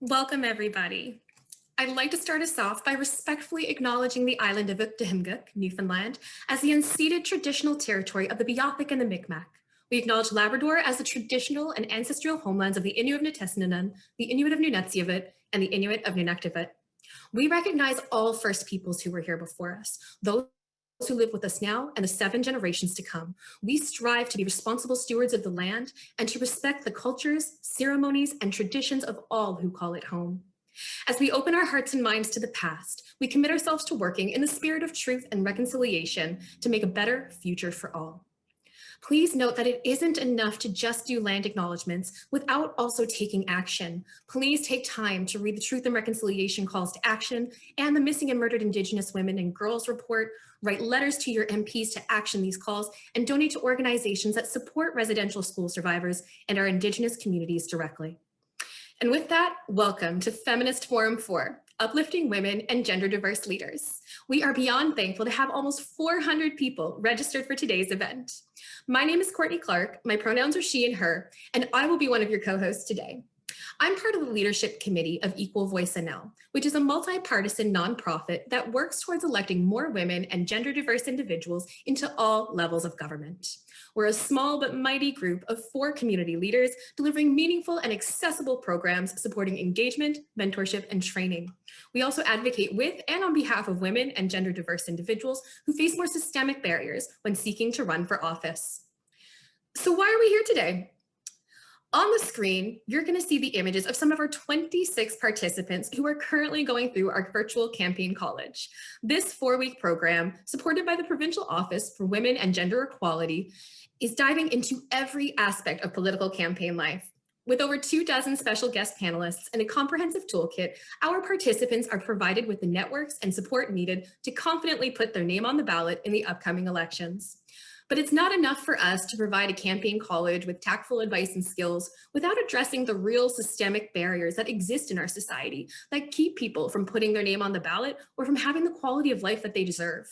Welcome, everybody. I'd like to start us off by respectfully acknowledging the island of Uplifting, Newfoundland, as the unceded traditional territory of the Beothuk and the Mi'kmaq. We acknowledge Labrador as the traditional and ancestral homelands of the Inuit of Nitassinan, the Inuit of Nunatsiavut, and the Inuit of Nunavut. We recognize all First Peoples who were here before us, those who live with us now and the 7 generations to come. We strive to be responsible stewards of the land and to respect the cultures, ceremonies, and traditions of all who call it home. As we open our hearts and minds to the past, we commit ourselves to working in the spirit of truth and reconciliation to make a better future for all. Please note that it isn't enough to just do land acknowledgements without also taking action. Please take time to read the Truth and Reconciliation Calls to Action and the Missing and Murdered Indigenous Women and Girls Report, write letters to your MPs to action these calls, and donate to organizations that support residential school survivors and our Indigenous communities directly. And with that, welcome to Feminist Forum 4, Uplifting Women and Gender Diverse Leaders. We are beyond thankful to have almost 400 people registered for today's event. My name is Courtney Clark, my pronouns are she and her, and I will be one of your co-hosts today. I'm part of the leadership committee of Equal Voice NL, which is a multi-partisan nonprofit that works towards electing more women and gender diverse individuals into all levels of government. We're a small but mighty group of 4 community leaders delivering meaningful and accessible programs supporting engagement, mentorship, and training. We also advocate with and on behalf of women and gender diverse individuals who face more systemic barriers when seeking to run for office. So why are we here today? On the screen, you're going to see the images of some of our 26 participants who are currently going through our virtual campaign college. This 4-week program, supported by the Provincial Office for Women and Gender Equality, is diving into every aspect of political campaign life. With over 24 special guest panelists and a comprehensive toolkit, our participants are provided with the networks and support needed to confidently put their name on the ballot in the upcoming elections. But it's not enough for us to provide a campaign college with tactful advice and skills without addressing the real systemic barriers that exist in our society that keep people from putting their name on the ballot or from having the quality of life that they deserve.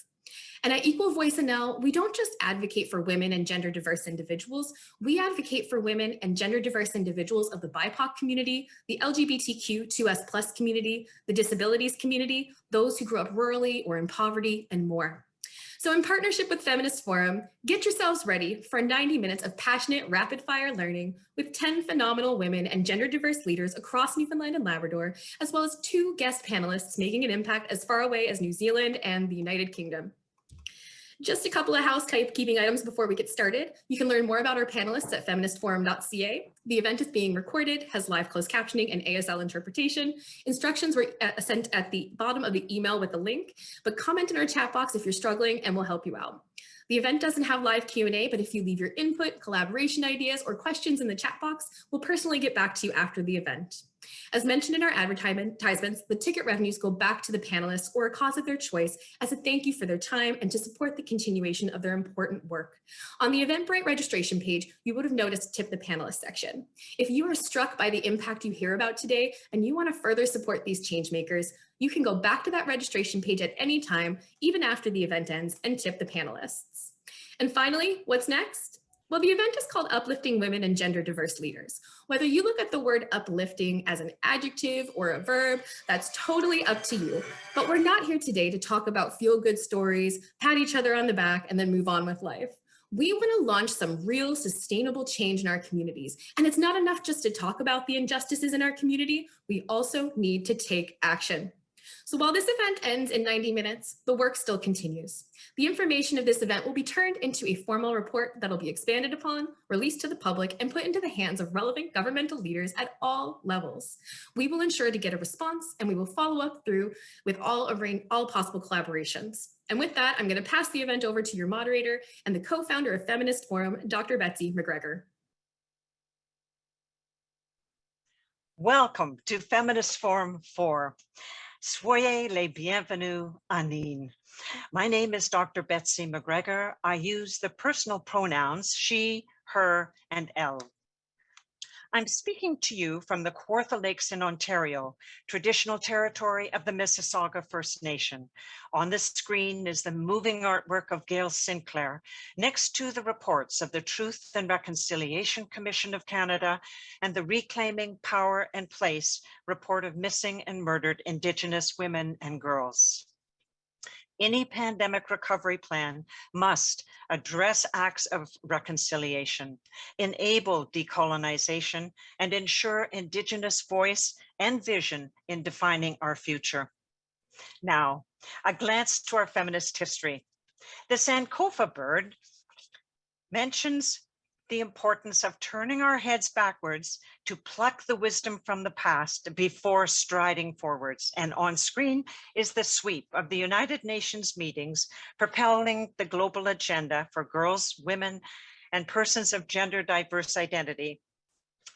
And at Equal Voice NL, we don't just advocate for women and gender diverse individuals, we advocate for women and gender diverse individuals of the BIPOC community, the LGBTQ2S+ community, the disabilities community, those who grew up rurally or in poverty, and more. So in partnership with Feminist Forum, get yourselves ready for 90 minutes of passionate, rapid-fire learning with 10 phenomenal women and gender diverse leaders across Newfoundland and Labrador, as well as 2 guest panelists making an impact as far away as New Zealand and the United Kingdom. Just a couple of housekeeping items before we get started. You can learn more about our panelists at feministforum.ca. The event is being recorded, has live closed captioning and ASL interpretation. Instructions were sent at the bottom of the email with the link, but comment in our chat box if you're struggling and we'll help you out. The event doesn't have live Q&A, but if you leave your input, collaboration ideas, or questions in the chat box, we'll personally get back to you after the event. As mentioned in our advertisements, the ticket revenues go back to the panelists or a cause of their choice as a thank you for their time and to support the continuation of their important work. On the Eventbrite registration page, you would have noticed Tip the Panelist section. If you are struck by the impact you hear about today and you want to further support these change makers, you can go back to that registration page at any time, even after the event ends, and tip the panelists. And finally, what's next? Well, the event is called Uplifting Women and Gender Diverse Leaders. Whether you look at the word uplifting as an adjective or a verb, that's totally up to you. But we're not here today to talk about feel-good stories, pat each other on the back, and then move on with life. We want to launch some real sustainable change in our communities. And it's not enough just to talk about the injustices in our community, we also need to take action. So while this event ends in 90 minutes, the work still continues. The information of this event will be turned into a formal report that'll be expanded upon, released to the public, and put into the hands of relevant governmental leaders at all levels. We will ensure to get a response, and we will follow up through with all possible collaborations. And with that, I'm going to pass the event over to your moderator and the co-founder of Feminist Forum, Dr. Betsy McGregor. Welcome to Feminist Forum 4. Soyez les bienvenus, Anine. My name is Dr. Betsy McGregor. I use the personal pronouns she, her, and elle. I'm speaking to you from the Kawartha Lakes in Ontario, traditional territory of the Mississauga First Nation. On the screen is the moving artwork of Gail Sinclair, next to the reports of the Truth and Reconciliation Commission of Canada and the Reclaiming Power and Place report of missing and murdered Indigenous women and girls. Any pandemic recovery plan must address acts of reconciliation, enable decolonization, and ensure Indigenous voice and vision in defining our future. Now, a glance to our feminist history. The Sankofa bird mentions the importance of turning our heads backwards to pluck the wisdom from the past before striding forwards. And on screen is the sweep of the United Nations meetings propelling the global agenda for girls, women, and persons of gender diverse identity,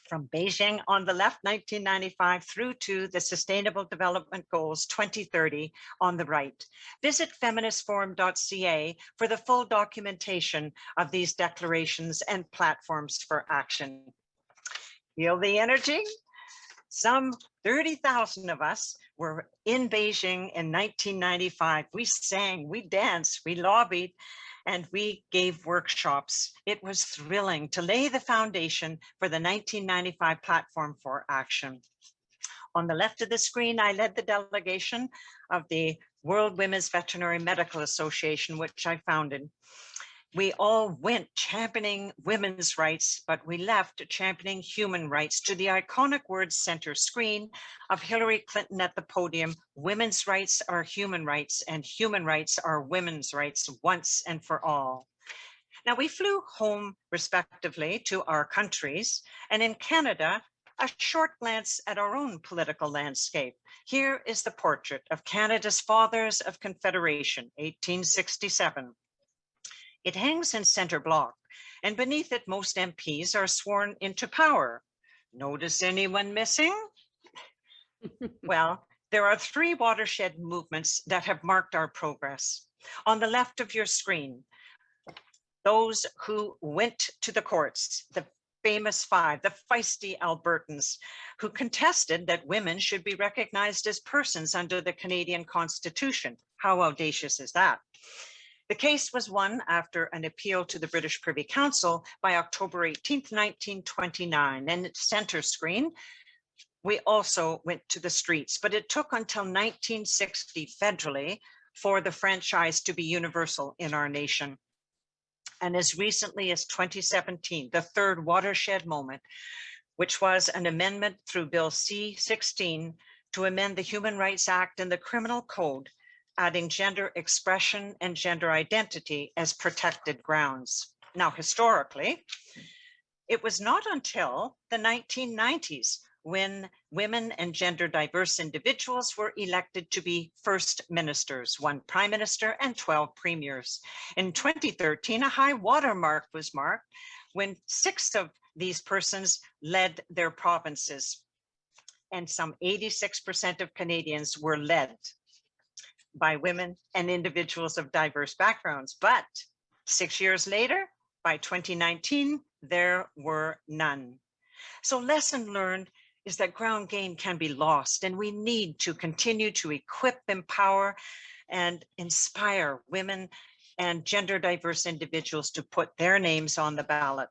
from Beijing on the left, 1995, through to the Sustainable Development Goals 2030 on the right. Visit feministforum.ca for the full documentation of these declarations and platforms for action. Feel the energy? Some 30,000 of us were in Beijing in 1995. We sang, we danced, we lobbied, and we gave workshops. It was thrilling to lay the foundation for the 1995 platform for action. On the left of the screen, I led the delegation of the World Women's Veterinary Medical Association, which I founded. We all went championing women's rights, but we left championing human rights to the iconic words center screen of Hillary Clinton at the podium: women's rights are human rights and human rights are women's rights once and for all. Now, we flew home respectively to our countries, and in Canada, a short glance at our own political landscape. Here is the portrait of Canada's Fathers of Confederation, 1867. It hangs in center block, and beneath it, most MPs are sworn into power. Notice anyone missing? Well, there are three watershed movements that have marked our progress. On the left of your screen, those who went to the courts, the famous five, the feisty Albertans, who contested that women should be recognized as persons under the Canadian Constitution. How audacious is that? The case was won after an appeal to the British Privy Council by October 18th, 1929. And at center screen, we also went to the streets, but it took until 1960 federally for the franchise to be universal in our nation. And as recently as 2017, the third watershed moment, which was an amendment through Bill C-16 to amend the Human Rights Act and the Criminal Code, adding gender expression and gender identity as protected grounds. Now, historically, it was not until the 1990s when women and gender diverse individuals were elected to be first ministers, 1 prime minister and 12 premiers. In 2013, a high watermark was marked when 6 of these persons led their provinces, and some 86% of Canadians were led by women and individuals of diverse backgrounds. But 6 years later, by 2019, there were none. So lesson learned is that ground game can be lost, and we need to continue to equip, empower, and inspire women and gender diverse individuals to put their names on the ballot.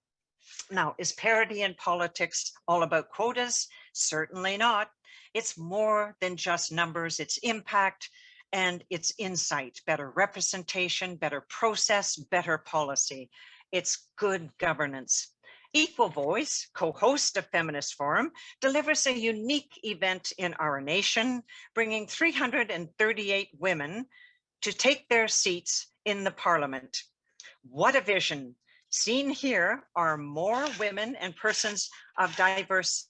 Now, is parity in politics all about quotas? Certainly not. It's more than just numbers, it's impact, and it's insight, better representation, better process, better policy. It's good governance. Equal Voice, co-host of Feminist Forum, delivers a unique event in our nation, bringing 338 women to take their seats in the Parliament. What a vision. Seen here are more women and persons of diverse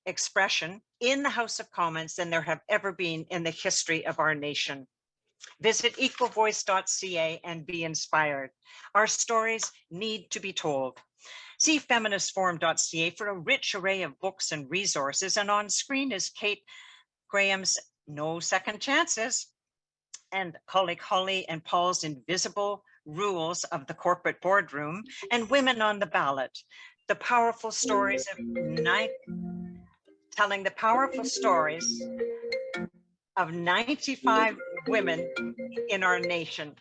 expression in the House of Commons than there have ever been in the history of our nation. Visit equalvoice.ca and be inspired. Our stories need to be told. See feministforum.ca for a rich array of books and resources. And on screen is Kate Graham's No Second Chances and colleague Holly and Paul's Invisible Rules of the Corporate Boardroom and Women on the Ballot. the powerful stories of telling the powerful stories of 95 women in our nation,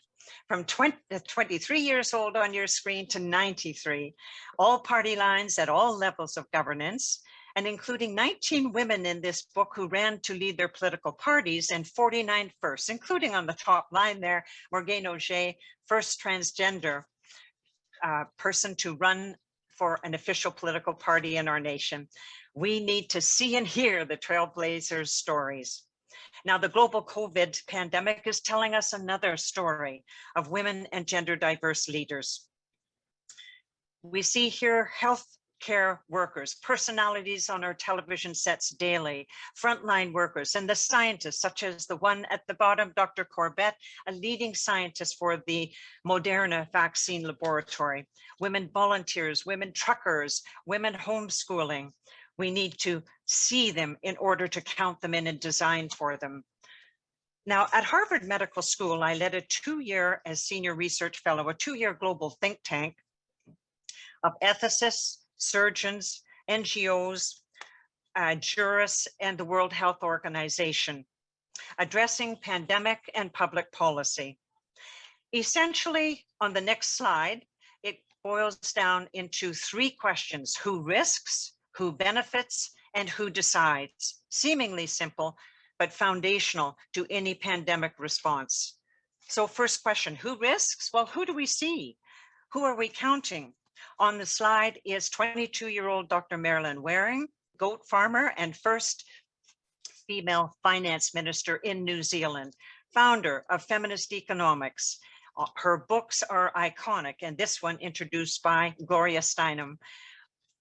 from 23 years old on your screen to 93, all party lines at all levels of governance, and including 19 women in this book who ran to lead their political parties and 49 firsts, including on the top line there, Morgane Auger, first transgender person to run for an official political party in our nation. We need to see and hear the trailblazers' stories. Now, the global COVID pandemic is telling us another story of women and gender diverse leaders. We see here healthcare workers, personalities on our television sets daily, frontline workers, and the scientists, such as the one at the bottom, Dr. Corbett, a leading scientist for the Moderna vaccine laboratory, women volunteers, women truckers, women homeschooling. We need to see them in order to count them in and design for them. Now, at Harvard Medical School, I led a 2-year as senior research fellow, a 2-year global think tank of ethicists, surgeons, NGOs, jurists, and the World Health Organization, addressing pandemic and public policy. Essentially, on the next slide, it boils down into 3 questions: who risks, who benefits, and who decides. Seemingly simple, but foundational to any pandemic response. So first question, who risks? Well, who do we see? Who are we counting? On the slide is 22-year-old Dr. Marilyn Waring, goat farmer and first female finance minister in New Zealand, founder of Feminist Economics. Her books are iconic, and this one introduced by Gloria Steinem.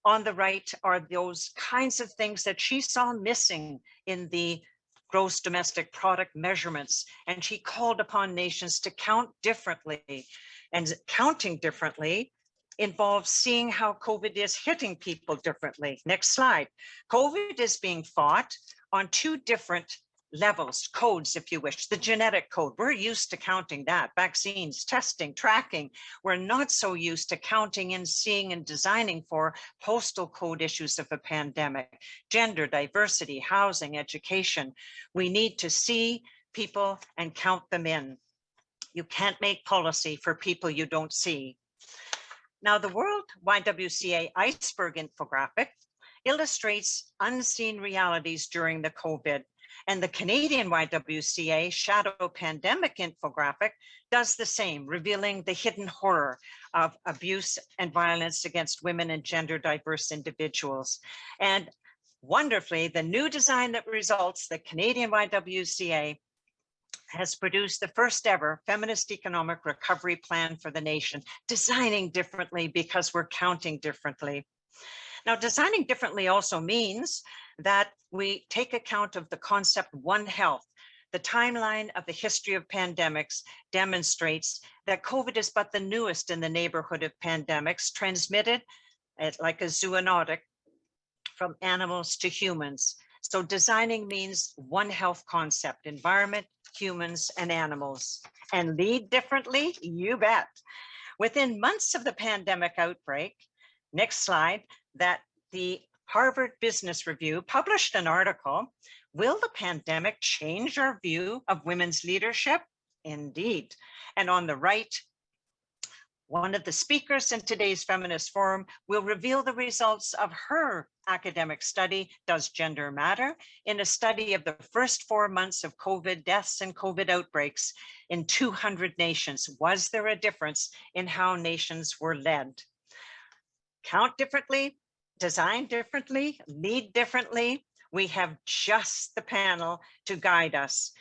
On the right are those kinds of things that she saw missing in the gross domestic product measurements, and she called upon nations to count differently. And counting differently involves seeing how COVID is hitting people differently. Next slide. COVID is being fought on 2 different levels, codes, if you wish. The genetic code, we're used to counting that. Vaccines, testing, tracking. We're not so used to counting and seeing and designing for postal code issues of a pandemic. Gender, diversity, housing, education. We need to see people and count them in. You can't make policy for people you don't see. Now, the World YWCA iceberg infographic illustrates unseen realities during the COVID. And the Canadian YWCA Shadow Pandemic infographic does the same, revealing the hidden horror of abuse and violence against women and gender diverse individuals. And wonderfully, the new design that results, the Canadian YWCA has produced the first ever feminist economic recovery plan for the nation, designing differently because we're counting differently. Now, designing differently also means that we take account of the concept One Health. The timeline of the history of pandemics demonstrates that COVID is but the newest in the neighborhood of pandemics, transmitted like a zoonotic from animals to humans. So designing means One Health concept, environment, humans, and animals. And lead differently? You bet. Within months of the pandemic outbreak, next slide, that the Harvard Business Review published an article, Will the Pandemic Change Our View of Women's Leadership? Indeed. And on the right, one of the speakers in today's Feminist Forum will reveal the results of her academic study, Does Gender Matter?, in a study of the first 4 months of COVID deaths and COVID outbreaks in 200 nations. Was there a difference in how nations were led? Count differently, design differently, lead differently. We have just the panel to guide us.